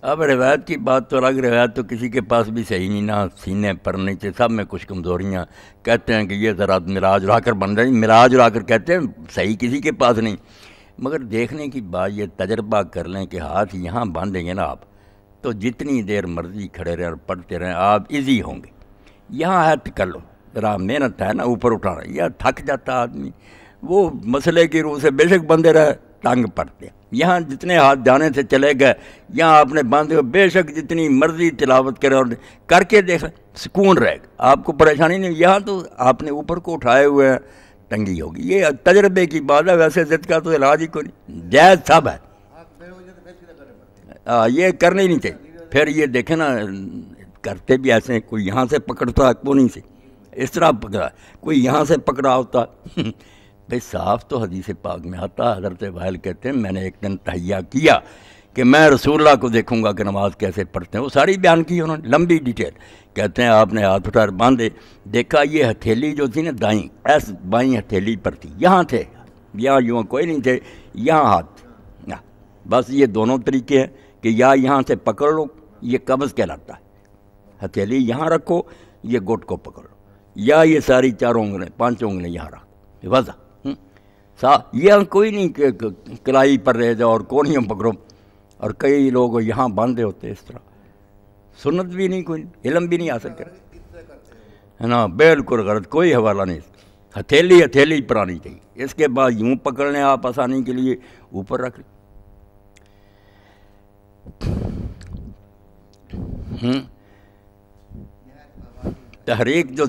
اب روایت کی بات تو الگ، روایت تو کسی کے پاس بھی صحیح نہیں، نہ سینے پر نیچے، سب میں کچھ کمزوریاں. کہتے ہیں کہ یہ ذرا مراج اڑا کر بن رہی، مراج اڑا کر کہتے ہیں، صحیح کسی کے پاس نہیں. مگر دیکھنے کی بات یہ تجربہ کر لیں کہ ہاتھ یہاں باندھیں گے نا آپ، تو جتنی دیر مرضی کھڑے رہیں اور پڑھتے رہیں آپ ایزی ہوں گے. یہاں ہاتھ کر لو، ذرا محنت ہے نا اوپر اٹھانا، یا تھک جاتا آدمی. وہ مسئلے کی روح سے بے شک بندے رہے ٹانگ پڑتے ہیں. یہاں جتنے ہاتھ جانے سے چلے گئے، یہاں آپ نے باندھے ہو، بے شک جتنی مرضی تلاوت کرے اور کر کے دیکھیں سکون رہے گا، آپ کو پریشانی نہیں. یہاں تو آپ نے اوپر کو اٹھائے ہوئے ہیں، تنگی ہوگی. یہ تجربے کی بات ہے، ویسے ضد کا تو علاج ہی کوئی نہیں، جائز سب ہے. یہ کرنے ہی نہیں چاہیے. پھر یہ دیکھیں نا، کرتے بھی ایسے ہیں، کوئی یہاں سے پکڑتا ہے وہ نہیں سے اس طرح پکڑا، کوئی یہاں سے پکڑا ہوتا. بھئی صاف تو حدیث پاک میں آتا. حضرت وائل کہتے ہیں میں نے ایک دن تہیہ کیا کہ میں رسول اللہ کو دیکھوں گا کہ نماز کیسے پڑھتے ہیں. وہ ساری بیان کی انہوں نے لمبی ڈیٹیل. کہتے ہیں آپ نے ہاتھ اٹھا باندھے، دیکھا یہ ہتھیلی جو تھی نا دائیں، ایس بائیں ہتھیلی پر تھی، یہاں تھے، یہاں یوں کوئی نہیں تھے، یہاں ہاتھ. بس یہ دونوں طریقے ہیں کہ یا یہاں سے پکڑ لو، یہ قبض کہلاتا ہے، ہتھیلی یہاں رکھو، یہ گٹ کو پکڑ لو، یا یہ ساری چاروں انگلیں، پانچوں انگلیں یہاں رکھو، وضع. یہ کوئی نہیں کہ کلائی پر رہ جاؤ اور کونیوں پکڑو. اور کئی لوگ یہاں باندھے ہوتے اس طرح، سنت بھی نہیں، کوئی علم بھی نہیں آ سکے ہے نا. بالکل غلط، کوئی حوالہ نہیں. ہتھیلی ہتھیلی پر آنی چاہیے. اس کے بعد یوں پکڑ لیں آپ آسانی کے لیے، اوپر رکھ لیں. تحریک جو